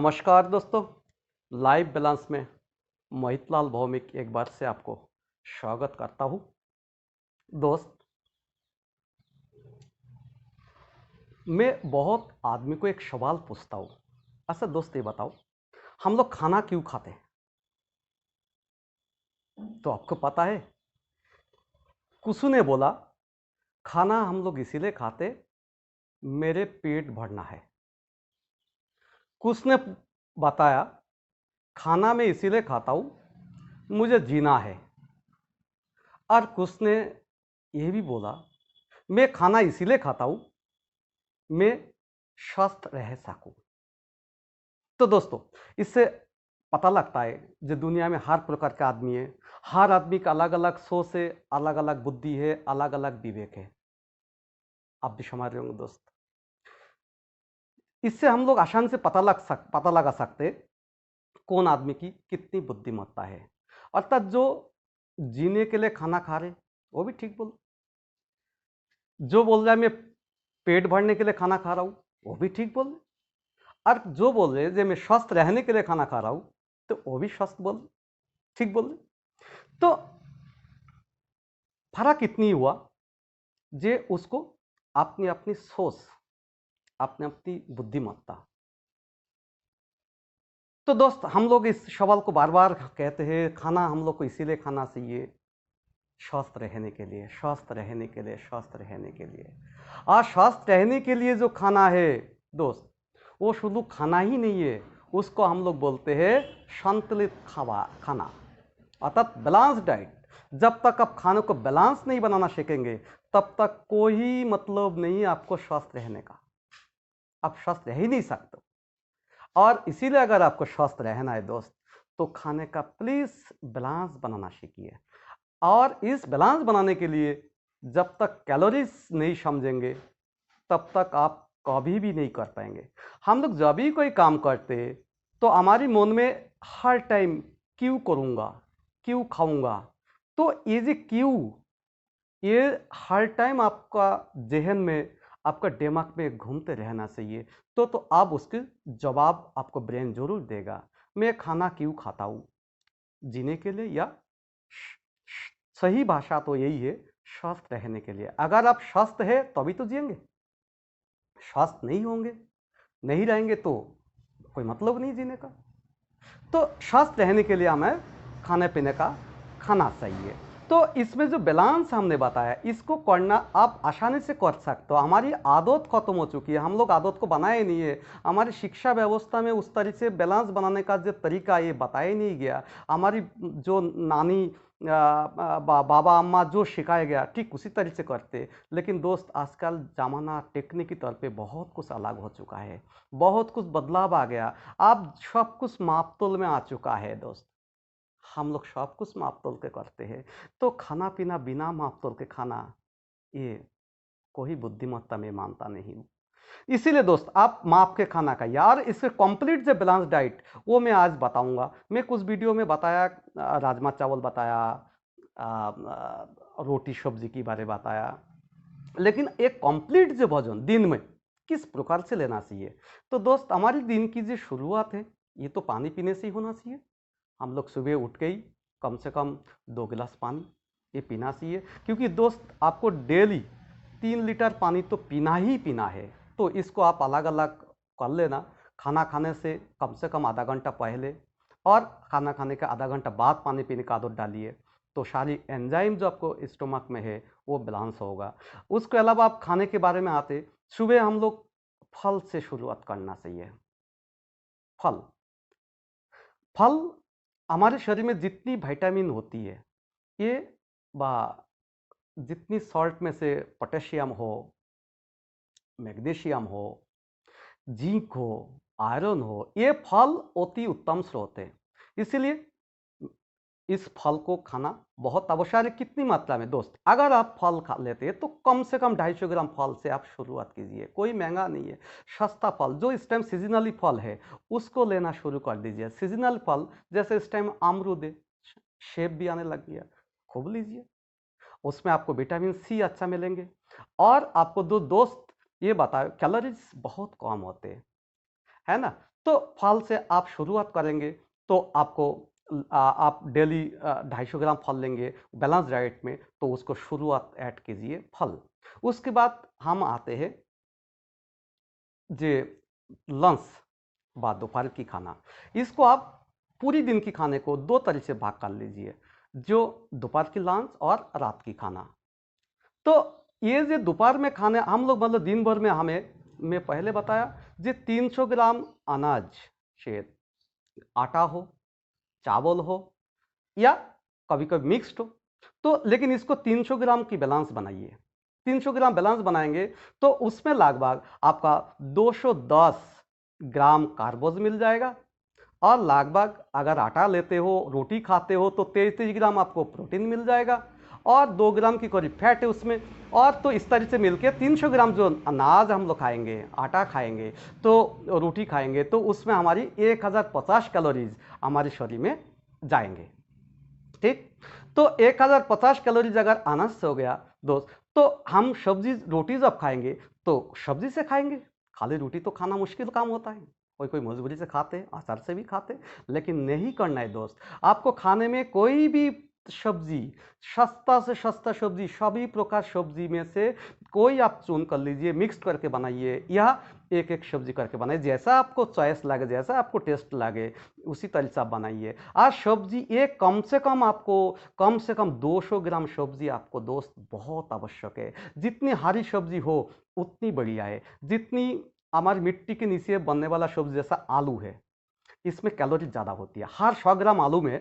नमस्कार दोस्तों, live balance में मोहितलाल भौमिक एक बार से आपको स्वागत करता हूँ। दोस्त, मैं बहुत आदमी को एक सवाल पूछता हूँ। अच्छा दोस्त, ये बताओ, हम लोग खाना क्यों खाते हैं? तो आपको पता है, कुछ ने बोला खाना हम लोग इसीलिए खाते, मेरे पेट भरना है। कुछ ने बताया खाना मैं इसीलिए खाता हूँ, मुझे जीना है। और कुछ ने यह भी बोला मैं खाना इसीलिए खाता हूँ, मैं स्वस्थ रह सकूं। तो दोस्तों, इससे पता लगता है जो दुनिया में हर प्रकार का आदमी है, हर आदमी का अलग अलग सोच है, अलग अलग बुद्धि है, अलग अलग विवेक है। आप भी समझ रहे होंगे दोस्त। इससे हम लोग आसान से पता लगा सकते कौन आदमी की कितनी बुद्धिमत्ता है। अर्थात जो जीने के लिए खाना खा रहे वो भी ठीक बोल, जो बोल रहा है मैं पेट भरने के लिए खाना खा रहा हूँ वो भी ठीक बोल, और जो बोल रहे जो मैं स्वस्थ रहने के लिए खाना खा रहा हूँ तो वो भी स्वस्थ बोल, ठीक बोल रहे। तो फर्क इतनी हुआ जे उसको अपनी अपनी सोच, अपनी अपनी बुद्धिमत्ता। तो दोस्त, हम लोग इस सवाल को बार बार कहते हैं खाना हम लोग को इसीलिए खाना चाहिए स्वस्थ रहने के लिए, स्वस्थ रहने के लिए, स्वस्थ रहने के लिए। और स्वस्थ रहने के लिए जो खाना है दोस्त, वो शुद्ध खाना ही नहीं है, उसको हम लोग बोलते हैं संतुलित खाना, अर्थात बैलेंस डाइट। जब तक आप खाने को बैलेंस नहीं बनाना सीखेंगे तब तक कोई मतलब नहीं आपको स्वस्थ रहने का, आप स्वस्थ रह ही नहीं सकते। और इसीलिए अगर आपको स्वस्थ रहना है दोस्त, तो खाने का प्लीज बैलेंस बनाना सीखिए। और इस बैलेंस बनाने के लिए जब तक कैलोरीज नहीं समझेंगे तब तक आप कभी भी नहीं कर पाएंगे। हम लोग जब भी कोई काम करते तो हमारी मन में हर टाइम क्यों करूँगा, क्यों खाऊंगा, तो ये जो क्यों, ये हर टाइम आपका जहन में, आपका दिमाग में घूमते रहना चाहिए। तो आप उसके जवाब आपको ब्रेन जरूर देगा। मैं खाना क्यों खाता हूँ, जीने के लिए, या सही भाषा तो यही है, स्वस्थ रहने के लिए। अगर आप स्वस्थ है तभी तो जिएंगे, स्वस्थ नहीं होंगे, नहीं रहेंगे तो कोई मतलब नहीं जीने का। तो स्वस्थ रहने के लिए हमें खाने पीने का खाना चाहिए। तो इसमें जो बैलेंस हमने बताया, इसको करना आप आसानी से कर सकते हो। हमारी आदत खत्म हो चुकी है, हम लोग आदत को बनाए नहीं है। हमारी शिक्षा व्यवस्था में उस तरह से बैलेंस बनाने का जो तरीका ये बताया नहीं गया। हमारी जो नानी बाबा अम्मा जो सिखाया गया ठीक उसी तरह से करते। लेकिन दोस्त, आजकल ज़माना टेक्निकी तौर पे बहुत कुछ अलग हो चुका है, बहुत कुछ बदलाव आ गया। अब सब कुछ मापतोल में आ चुका है दोस्त, हम लोग सब कुछ मापतोल के करते हैं। तो खाना पीना बिना मापतोल के खाना, ये कोई बुद्धिमत्ता में मानता नहीं हूँ। इसीलिए दोस्त, आप माप के खाना खाइए। यार, इसके कंप्लीट जो बैलेंस डाइट वो मैं आज बताऊंगा। मैं कुछ वीडियो में बताया, राजमा चावल बताया, रोटी सब्जी के बारे में बताया, लेकिन एक कंप्लीट जो भोजन दिन में किस प्रकार से लेना चाहिए। तो दोस्त, हमारी दिन की जो शुरुआत है ये तो पानी पीने से ही होना चाहिए। हम लोग सुबह उठ के ही कम से कम 2 गिलास पानी ये पीना चाहिए, क्योंकि दोस्त आपको डेली 3 लीटर पानी तो पीना ही पीना है। तो इसको आप अलग अलग कर लेना। खाना खाने से कम आधा घंटा पहले और खाना खाने के आधा घंटा बाद पानी पीने का आदत डालिए, तो सारी एंजाइम जो आपको स्टोमक में है वो बैलेंस होगा। उसके अलावा आप खाने के बारे में आते, सुबह हम लोग फल से शुरुआत करना चाहिए। फल फल हमारे शरीर में जितनी विटामिन होती है, ये बा जितनी सॉल्ट में से पोटेशियम हो, मैग्नीशियम हो, जिंक हो, आयरन हो, ये फल अति उत्तम स्रोत है। इसलिए इस फल को खाना बहुत आवश्यक है। कितनी मात्रा में दोस्त, अगर आप फल खा लेते हैं तो कम से कम 250 ग्राम फल से आप शुरुआत कीजिए। कोई महंगा नहीं है, सस्ता फल जो इस टाइम सीजनली फल है उसको लेना शुरू कर दीजिए। सीजनल फल जैसे इस टाइम अमरूद है, सेब भी आने लग गया, खूब लीजिए, उसमें आपको विटामिन सी अच्छा मिलेंगे। और आपको दो दोस्त ये बताओ, कैलोरीज बहुत कम होते हैं, है ना। तो फल से आप शुरुआत करेंगे तो आपको आप डेली 250 ग्राम फल लेंगे बैलेंस डाइट में, तो उसको शुरुआत ऐड कीजिए फल। उसके बाद हम आते हैं जे लंच, बाद दोपहर की खाना। इसको आप पूरी दिन की खाने को दो तरह से भाग कर लीजिए, जो दोपहर की लंच और रात की खाना। तो ये जो दोपहर में खाने हम लोग मतलब दिन भर में हमें, मैं पहले बताया जो 300 ग्राम अनाज से आटा हो, चावल हो या कभी कभी मिक्स्ड हो, तो लेकिन इसको 300 ग्राम की बैलेंस बनाइए। 300 ग्राम बैलेंस बनाएंगे तो उसमें लगभग आपका 210 ग्राम कार्बोज मिल जाएगा, और लगभग अगर आटा लेते हो, रोटी खाते हो, तो 33 ग्राम आपको प्रोटीन मिल जाएगा, और 2 ग्राम की करीब फैट है उसमें। और तो इस तरह से मिलके 300 ग्राम जो अनाज हम लोग खाएंगे, आटा खाएंगे, तो रोटी खाएंगे, तो उसमें हमारी 1050 कैलोरीज हमारे शरीर में जाएंगे। ठीक, तो 1050 कैलोरीज अगर अनाज से हो गया दोस्त, तो हम सब्जी रोटी जब खाएंगे तो सब्जी से खाएंगे। खाली रोटी तो खाना मुश्किल काम होता है, कोई कोई मजबूरी से खाते हैं, आचार से भी खाते हैं, लेकिन नहीं करना है दोस्त। आपको खाने में कोई भी सब्जी, सस्ता से सस्ता सब्जी, सभी प्रकार सब्जी में से कोई आप चुन कर लीजिए, मिक्स करके बनाइए, या एक एक सब्जी करके बनाइए, जैसा आपको चॉइस लगे, जैसा आपको टेस्ट लगे उसी तरह से आप बनाइए। आज सब्जी एक कम से कम 200 ग्राम सब्जी आपको दोस्त बहुत आवश्यक है। जितनी हरी सब्जी हो उतनी बढ़िया है। जितनी हमारी मिट्टी के नीचे बनने वाला सब्जी जैसा आलू है, इसमें कैलोरी ज़्यादा होती है, हर 100 ग्राम आलू में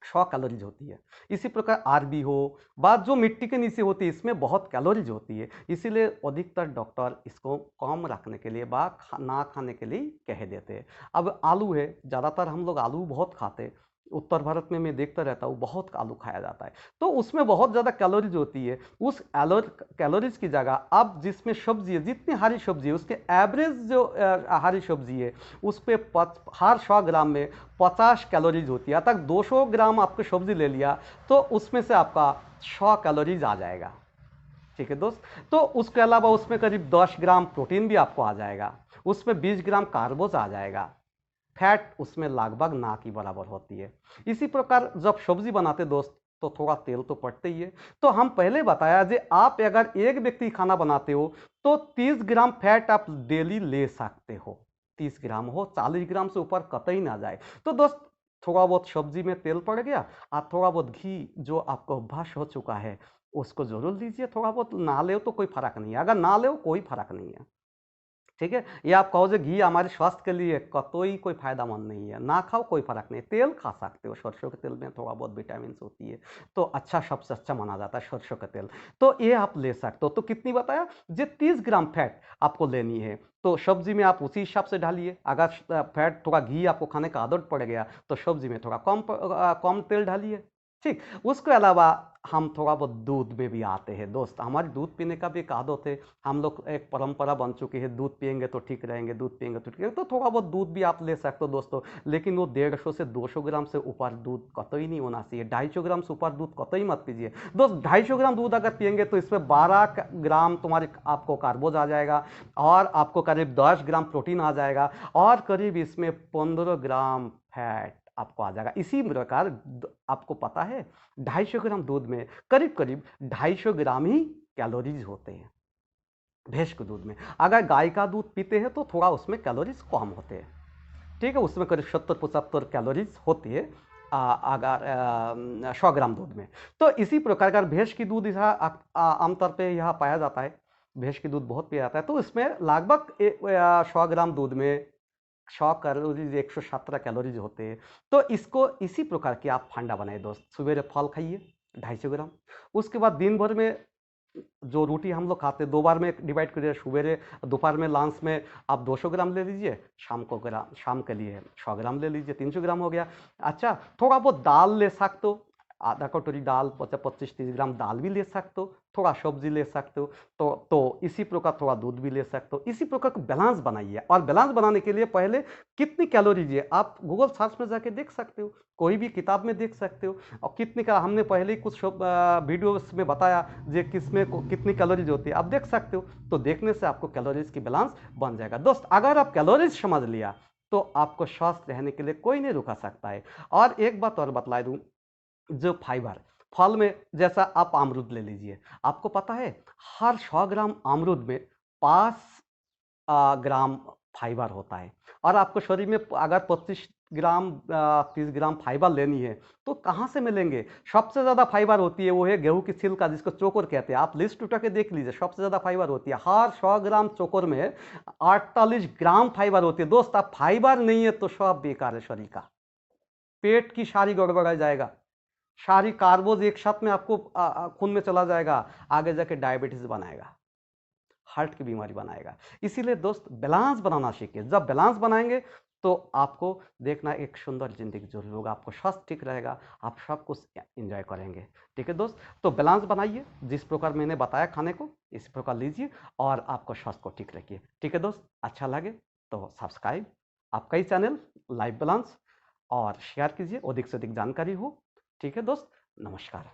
100 कैलोरीज होती है। इसी प्रकार अरबी हो, बात जो मिट्टी के नीचे होती है, इसमें बहुत कैलोरीज होती है। इसीलिए अधिकतर डॉक्टर इसको कम रखने के लिए ना खाने के लिए कह देते हैं। अब आलू है, ज़्यादातर हम लोग आलू बहुत खाते हैं, उत्तर भारत में मैं देखता रहता हूँ बहुत आलू खाया जाता है, तो उसमें बहुत ज़्यादा कैलोरीज होती है। उस कैलोरीज की जगह अब जिसमें सब्जी है, जितनी हरी सब्जी है उसके एवरेज जो हरी सब्जी है उस पर हर 100 ग्राम में 50 कैलोरीज होती है। तक 200 ग्राम आपको सब्जी ले लिया तो उसमें से आपका 100 कैलोरीज आ जाएगा। ठीक है दोस्त, तो उसके अलावा उसमें करीब 10 ग्राम प्रोटीन भी आपको आ जाएगा, उसमें 20 ग्राम कार्बोज आ जाएगा, फैट उसमें लगभग ना की बराबर होती है। इसी प्रकार जब सब्जी बनाते दोस्त तो थोड़ा तेल तो पड़ते ही है। तो हम पहले बताया कि आप अगर एक व्यक्ति खाना बनाते हो तो 30 ग्राम फैट आप डेली ले सकते हो। 30 ग्राम हो, 40 ग्राम से ऊपर कतई ना जाए। तो दोस्त थोड़ा बहुत सब्जी में तेल पड़ गया, आप थोड़ा बहुत घी जो आपको अभ्यास हो चुका है उसको जरूर लीजिए। थोड़ा बहुत ना ले तो कोई फर्क नहीं है, अगर ना ले कोई फर्क नहीं है। ठीक है, ये आप कहो जो घी हमारे स्वास्थ्य के लिए कतई कोई फायदामंद नहीं है, ना खाओ कोई फर्क नहीं। तेल खा सकते हो, सरसों के तेल में थोड़ा बहुत विटामिन होती है, तो अच्छा सबसे अच्छा माना जाता है सरसों का तेल, तो ये आप ले सकते हो। तो कितनी बताया जो 30 ग्राम फैट आपको लेनी है, तो सब्जी में आप उसी हिसाब से डालिए। अगर फैट थोड़ा घी आपको खाने का आदत पड़ गया तो सब्जी में थोड़ा कम तेल डालिए। ठीक, उसके अलावा हम थोड़ा बहुत दूध में भी आते हैं दोस्त। हमारी दूध पीने का भी एक आदत है, हम लोग एक परंपरा बन चुकी है, दूध पियेंगे तो ठीक रहेंगे, दूध पियेंगे तो ठीक रहेंगे, तो थोड़ा बहुत दूध भी आप ले सकते हो दोस्तों। लेकिन वो 150 से 200 ग्राम से ऊपर दूध कतई नहीं होना चाहिए। 250 ग्राम से ऊपर दूध कतई मत पीजिए दोस्त। 250 ग्राम दूध अगर पियेंगे तो इसमें 12 ग्राम तुम्हारे आपको कार्बोज आ जाएगा, और आपको करीब 10 ग्राम प्रोटीन आ जाएगा, और करीब इसमें 15 ग्राम फैट आपको आ जाएगा। इसी प्रकार आपको पता है 250 ग्राम दूध में करीब करीब 250 ग्राम ही कैलोरीज होते हैं। भैंस के दूध में, अगर गाय का दूध पीते हैं तो थोड़ा उसमें कैलोरीज कम होते हैं। ठीक है, उसमें करीब 70-75 कैलोरीज होती है अगर 100 ग्राम दूध में। तो इसी प्रकार अगर भैंस की दूध आमतौर पर यहाँ पाया जाता है, भैंस की दूध बहुत पिया जाता है, तो इसमें लगभग 100 ग्राम दूध में 100 कैलोरीज 117 कैलोरीज होते हैं। तो इसको इसी प्रकार की आप फंडा बनाए दोस्त। सवेरे फल खाइए 250 ग्राम, उसके बाद दिन भर में जो रोटी हम लोग खाते हैं 2 बार में डिवाइड करिए, सवेरे दोपहर में लंच में आप 200 ग्राम ले लीजिए, शाम के लिए 100 ग्राम ले लीजिए, 300 ग्राम हो गया। अच्छा, थोड़ा बहुत दाल ले सकते हो, आधा कटोरी दाल, 25-30 ग्राम दाल भी ले सकते हो, थोड़ा सब्जी ले सकते हो, तो इसी प्रकार थोड़ा दूध भी ले सकते हो। इसी प्रकार का बैलेंस बनाइए, और बैलेंस बनाने के लिए पहले कितनी कैलोरीज है आप गूगल सर्च में जाके देख सकते हो, कोई भी किताब में देख सकते हो, और कितनी का हमने पहले ही कुछ वीडियोस में बताया जे किसमें कितनी कैलोरीज होती है, आप देख सकते हो। तो देखने से आपको कैलोरीज की बैलेंस बन जाएगा दोस्त। अगर आप कैलोरीज समझ लिया तो आपको स्वस्थ रहने के लिए कोई नहीं रुका सकता है। और एक बात और बतला दूं, जो फाइबर फल में, जैसा आप अमरूद ले लीजिए, आपको पता है हर 100 ग्राम अमरूद में 5 ग्राम फाइबर होता है। और आपको शरीर में अगर 25 ग्राम 30 ग्राम फाइबर लेनी है तो कहाँ से मिलेंगे? सबसे ज़्यादा फाइबर होती है वो है गेहूं की छिलका, जिसको चोकर कहते हैं। आप लिस्ट उठा के देख लीजिए, सबसे ज़्यादा फाइबर होती है। हर 100 ग्राम चोकर में 48 ग्राम फाइबर होती है। दोस्त, आप फाइबर नहीं है तो सब बेकार है शरीर का। पेट की सारी गड़बड़ा जाएगा, सारी कार्बोज एक साथ में आपको खून में चला जाएगा, आगे जाके डायबिटीज बनाएगा, हार्ट की बीमारी बनाएगा। इसीलिए दोस्त, बैलेंस बनाना सीखिए। जब बैलेंस बनाएंगे तो आपको देखना एक सुंदर जिंदगी जरूर होगा, आपको स्वास्थ्य ठीक रहेगा, आप सब कुछ एंजॉय करेंगे। ठीक है दोस्त, तो बैलेंस बनाइए, जिस प्रकार मैंने बताया खाने को इस प्रकार लीजिए और आपको स्वास्थ्य को ठीक रखिए। ठीक है दोस्त, अच्छा लगे तो सब्सक्राइब आपका ही चैनल लाइफ बैलेंस और शेयर कीजिए, अधिक से अधिक जानकारी हो। ठीक है दोस्त, नमस्कार।